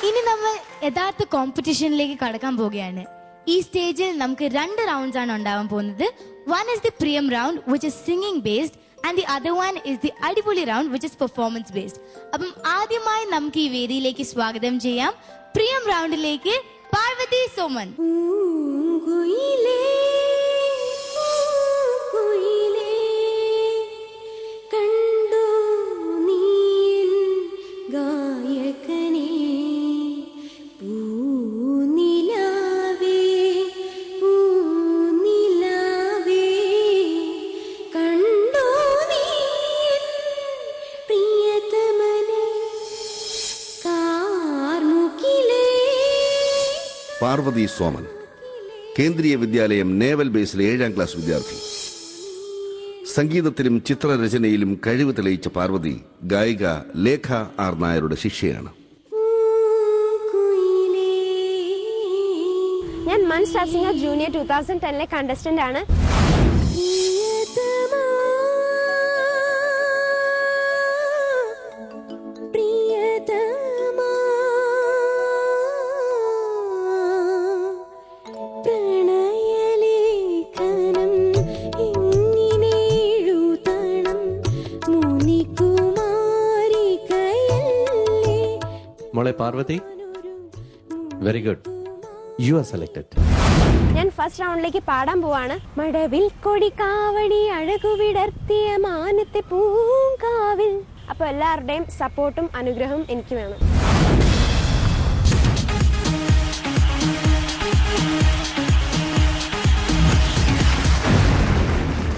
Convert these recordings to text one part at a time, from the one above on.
ഇനി നമ്മൾ യഥാർത്ഥ കോമ്പറ്റീഷനിലേക്ക് കടക്കാൻ പോവുകയാണ്. ഈ സ്റ്റേജിൽ നമുക്ക് 2 റൗണ്ട്സ് ആണ് ഉണ്ടാവാൻ പോകുന്നത്. One is the Priyam round, which is singing based, and the other one is the Adipoli round, which is performance based. അപ്പം ആദ്യമായി നമുക്ക് ഈ വേദിയിലേക്ക് സ്വാഗതം ചെയ്യാം പ്രിയം റൗണ്ടിലേക്ക് പാർവതി സോമൻ. പാർവതി സോമൻ, കേന്ദ്രീയ വിദ്യാലയം നേവൽ ബേസിലെ 7ാം ക്ലാസ് വിദ്യാർത്ഥി. സംഗീതത്തിലും ചിത്രരചനയിലും കഴിവ് തെളിയിച്ച പാർവതി ഗായിക ലേഖ ആർ നായരുടെ ശിഷ്യയാണ്. ഞാൻ മൺ സ്റ്റാർ സിംഗർ ജൂനിയർ 2010 കണ്ടസ്റ്റന്റ് ആണ്. മോളെ Parvathi, very good, you are selected. ഞാൻ ഫസ്റ്റ് റൗണ്ടിലേക്ക് പാടാൻ പോവാണ്. മടവിൽ കൊടി കാവടി അഴകു വിടർത്തിയ മാനത്തെ പൂങ്കാവിൽ. അപ്പൊ എല്ലാവരുടെയും സപ്പോർട്ടും അനുഗ്രഹവും എനിക്ക് വേണം.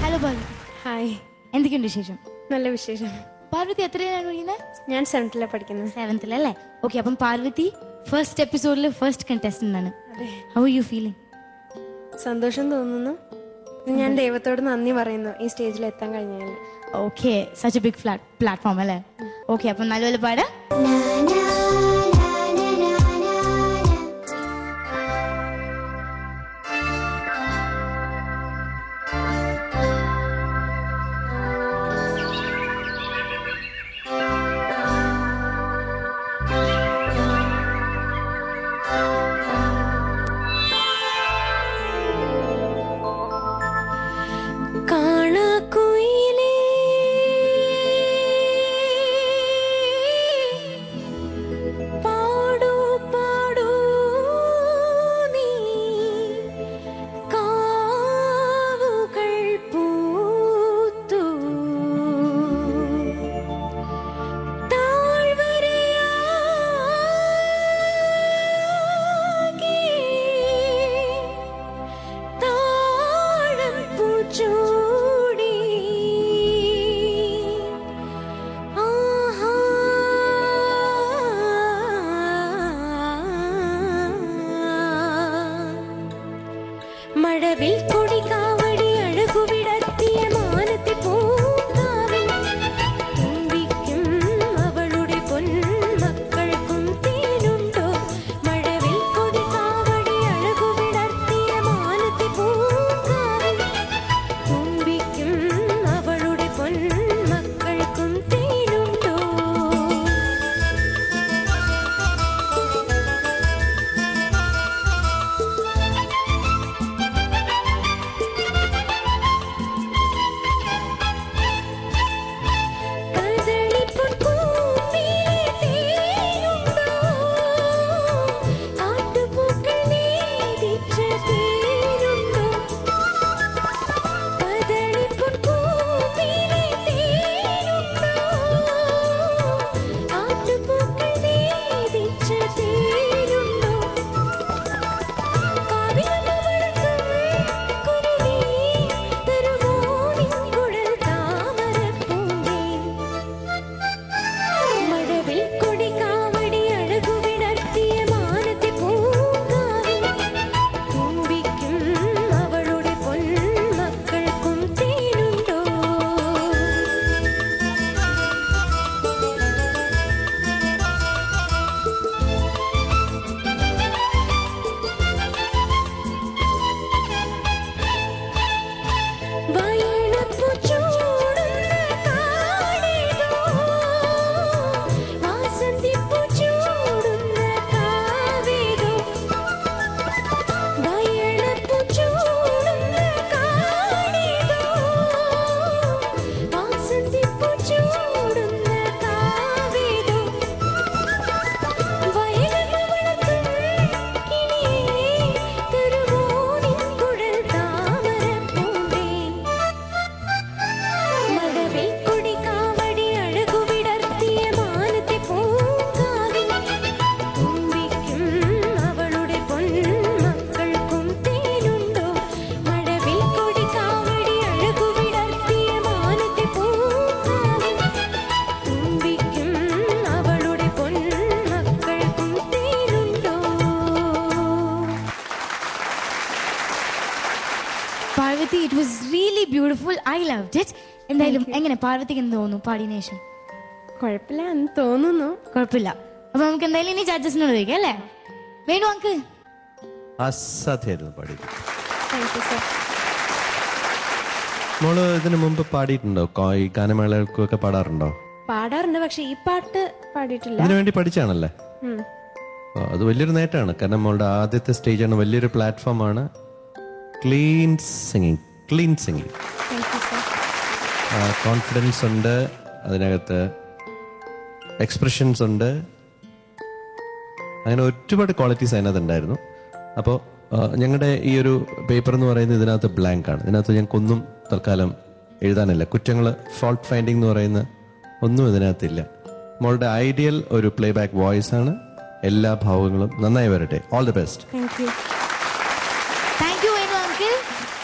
ഹലോ പാർവതി. ഹായ്, എന്തൊക്കെയുണ്ട് വിശേഷം? നല്ല വിശേഷം. പാർവതി എത്രയാണ് പഠിക്കുന്നത്? ഞാൻ 7th പഠിക്കുന്നത്. 7th അല്ലേ? ഓക്കെ. അപ്പം പാർവതി ഫസ്റ്റ് എപ്പിസോഡിൽ ഫസ്റ്റ് കണ്ടസ്റ്റന്റ് ആണ്. How are you feeling? സന്തോഷം തോന്നുന്നു. ഞാൻ ദൈവത്തോട് നന്ദി പറയുന്നു ഈ സ്റ്റേജിൽ എത്താൻ കഴിഞ്ഞാൽ. Okay, such a big platform അല്ലേ? ഓക്കെ, അപ്പം നല്ലപോലെ പാടാം. മഴവിൽ കൊടി കാവടി അഴകു വിടർത്തിയ മാനത്തെ പൂങ്കാവിൽ തുമ്പിക്കും അവളുടെ പൊന്മക്കൾക്കും തേനുണ്ടോ. മഴവിൽ കൊടി കാവടി അഴകു വിടർത്തിയ മാനത്തെ പൂങ്കാവിൽ it was really beautiful. I loved it. എന്തായാലും എങ്ങനെ പാർവതിക്ക് എന്ത് തോന്നുന്നു പാടിയതിനു ശേഷം? കുഴപ്പമില്ല എന്ന് തോന്നുന്നു. കുഴപ്പമില്ല. അപ്പൊ നമുക്ക് എന്തായാലും ഇനി ജഡ്ജസിനോട് ചോദിക്കാം അല്ലേ? വേണു അങ്ക്. അസാധ്യമായിരുന്നു പാടിയത്. Thank you sir. മോള് ഇതിനു മുമ്പ് പാടിയിട്ടുണ്ടോ? ഈ ഗാനമേളകൾക്കൊക്കെ പാടാറുണ്ടോ? പാടാറുണ്ട്, പക്ഷെ ഈ പാട്ട് പാടിയിട്ടില്ല. ഇതിനു വേണ്ടി പഠിച്ചാണല്ലേ? അത് വലിയൊരു നേട്ടമാണ്. കാരണം മോളുടെ ആദ്യത്തെ സ്റ്റേജാണ്, വലിയൊരു പ്ലാറ്റ്ഫോമാണ്. Clean singing. കോൺഫിഡൻസ് ഉണ്ട് അതിനകത്ത്, എക്സ്പ്രഷൻസ് ഉണ്ട്, അങ്ങനെ ഒരുപാട് ക്വാളിറ്റീസ് അതിനകത്ത് ഉണ്ടായിരുന്നു. അപ്പോൾ ഞങ്ങളുടെ ഈ ഒരു പേപ്പർ എന്ന് പറയുന്നത് ഇതിനകത്ത് ബ്ലാങ്ക് ആണ്. ഇതിനകത്ത് ഞങ്ങൾക്കൊന്നും തൽക്കാലം എഴുതാനില്ല. കുറ്റങ്ങൾ, ഫോൾട്ട് ഫൈൻഡിങ് എന്ന് പറയുന്ന ഒന്നും ഇതിനകത്തില്ല. മോളുടെ ഐഡിയൽ ഒരു പ്ലേ ബാക്ക് വോയിസ് ആണ്. എല്ലാ ഭാവങ്ങളും നന്നായി വരട്ടെ. All the best. Thank you Venu uncle.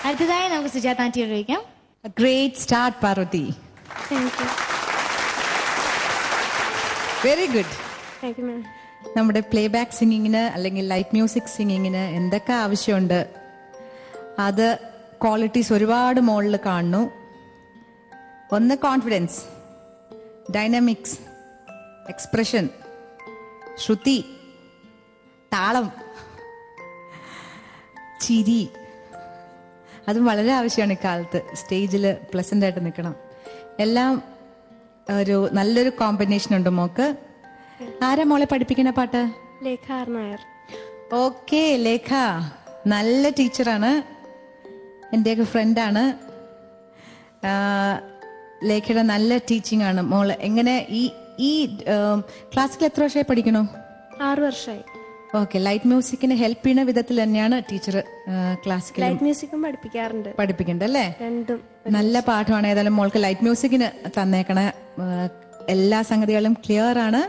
അടുത്തതായി നമുക്ക് സുജാത ആന്റിയോട് ചോദിക്കാം. Great start Parvathi. Thank you. Very good. Thank you ma'am. നമ്മുടെ പ്ലേ ബാക്ക് സിംഗിങ്ങിന് അല്ലെങ്കിൽ ലൈറ്റ് മ്യൂസിക് സിംഗിങ്ങിന് എന്തൊക്കെ ആവശ്യമുണ്ട്, അത് ക്വാളിറ്റീസ് ഒരുപാട് മുകളിൽ കാണുന്നു. ഒന്ന് കോൺഫിഡൻസ്, ഡൈനാമിക്സ്, എക്സ്പ്രഷൻ, ശ്രുതി, താളം, ചിരി, അതും വളരെ ആവശ്യമാണ് ഇക്കാലത്ത്. സ്റ്റേജിൽ പ്ലസന്റ് ആയിട്ട് നിൽക്കണം. എല്ലാം ഒരു നല്ലൊരു കോമ്പിനേഷൻ ഉണ്ട് മോക്ക്. ആരാ മോളെ പഠിപ്പിക്കുന്ന പാട്ട്? ലേഖ ആർ നായർ. ഓക്കെ ലേഖ നല്ല ടീച്ചറാണ്, എൻ്റെയൊക്കെ ഫ്രണ്ടാണ്. ലേഖയുടെ നല്ല ടീച്ചിങ് ആണ് മോള്. എങ്ങനെ ഈ ക്ലാസ്സിൽ എത്ര വർഷമായി പഠിക്കണോ? 6 വർഷമായി. ഓക്കെ. ലൈറ്റ് മ്യൂസിക്കിന് ഹെൽപ്പ് ചെയ്യുന്ന വിധത്തിൽ തന്നെയാണ് ടീച്ചർ ക്ലാസിക്കൽ ലൈറ്റ് മ്യൂസിക്കും പഠിപ്പിക്കാറുണ്ട്. പഠിപ്പിക്കുന്നുണ്ട് അല്ലേ? രണ്ടും നല്ല പാഠമാണ്. ഏതായാലും മോൾക്ക് ലൈറ്റ് മ്യൂസിക്കിന് തന്നേക്കണ എല്ലാ സംഗതികളും ക്ലിയർ ആണ്.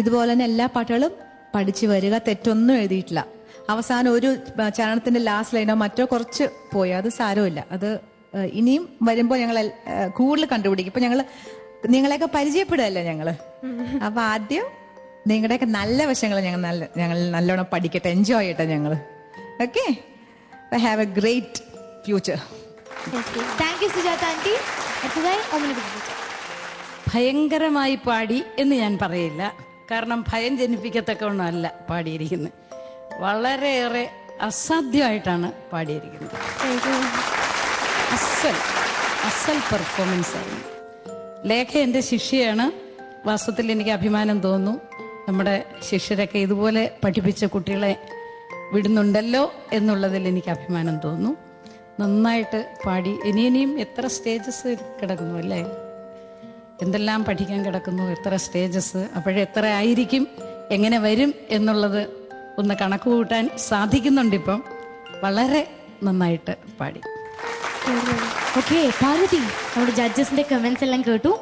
ഇതുപോലെ തന്നെ എല്ലാ പാട്ടുകളും പഠിച്ചു വരിക. തെറ്റൊന്നും എഴുതിയിട്ടില്ല. അവസാനം ഒരു ചരണത്തിന്റെ ലാസ്റ്റ് ലൈനോ മറ്റോ കുറച്ച് പോയി, അത് സാരമില്ല. അത് ഇനിയും വരുമ്പോൾ ഞങ്ങൾ കൂടുതൽ കണ്ടുപിടിക്കും. ഇപ്പൊ നിങ്ങളെയൊക്കെ പരിചയപ്പെടുകയല്ലേ ഞങ്ങള്. അപ്പൊ ആദ്യം നിങ്ങളുടെയൊക്കെ നല്ല വശങ്ങൾ ഞങ്ങൾ നല്ലോണം പഠിക്കട്ടെ, എൻജോയ് ചെയ്യട്ടെ ഞങ്ങള്. Okay, have a great future. Thank you Sujatha aunty. അടുത്തതായി ഭയങ്കരമായി പാടി എന്ന് ഞാൻ പറയില്ല, കാരണം ഭയം ജനിപ്പിക്കത്തക്കവണ്ണമല്ല പാടിയിരിക്കുന്നത്. വളരെയേറെ അസാധ്യമായിട്ടാണ് പാടിയിരിക്കുന്നത്. അസൽ പെർഫോമൻസ് ആണ്. ലേഖ എൻ്റെ ശിഷ്യയാണ്. വാസ്തവത്തിൽ എനിക്ക് അഭിമാനം തോന്നുന്നു, നമ്മുടെ ശിഷ്യരൊക്കെ ഇതുപോലെ പഠിപ്പിച്ച കുട്ടികളെ വിടുന്നുണ്ടല്ലോ എന്നുള്ളതിൽ എനിക്ക് അഭിമാനം തോന്നുന്നു. നന്നായിട്ട് പാടി. ഇനിയും എത്ര സ്റ്റേജസ് കിടക്കുന്നു അല്ലേ? എന്തെല്ലാം പഠിക്കാൻ കിടക്കുന്നു, എത്ര സ്റ്റേജസ്. അപ്പോഴെത്ര ആയിരിക്കും, എങ്ങനെ വരും എന്നുള്ളത് ഒന്ന് കണക്ക് കൂട്ടാൻ സാധിക്കുന്നുണ്ട് ഇപ്പം. വളരെ നന്നായിട്ട് പാടി. ഓക്കെ പാർവതി, നമ്മുടെ ജഡ്ജസിന്റെ കമന്റ്സ് എല്ലാം കേട്ടു.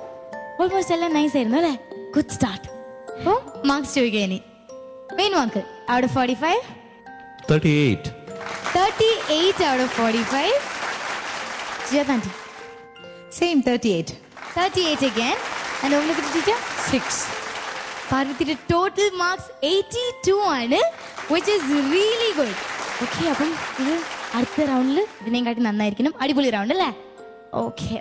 ഓൾമോസ്റ്റ് എല്ലാം നൈസ് ആയിരുന്നു അല്ലേ? Good start. അപ്പോൾ മാർക്സ് ചോദിക്കുക ഇനി. Venu uncle, out of 45? 38. 38 out of 45. Sujata aunty? Same 38. 38 again. And Omnipati teacher? 6. Parvati's total marks 82 ആണ്, which is really good. Okay, അപ്പം ഇത് അടുത്ത റൗണ്ടിൽ ഇതിനെയും കാട്ടി നന്നായിരിക്കണം. അടിപൊളി റൗണ്ട് അല്ലേ? ഓക്കെ,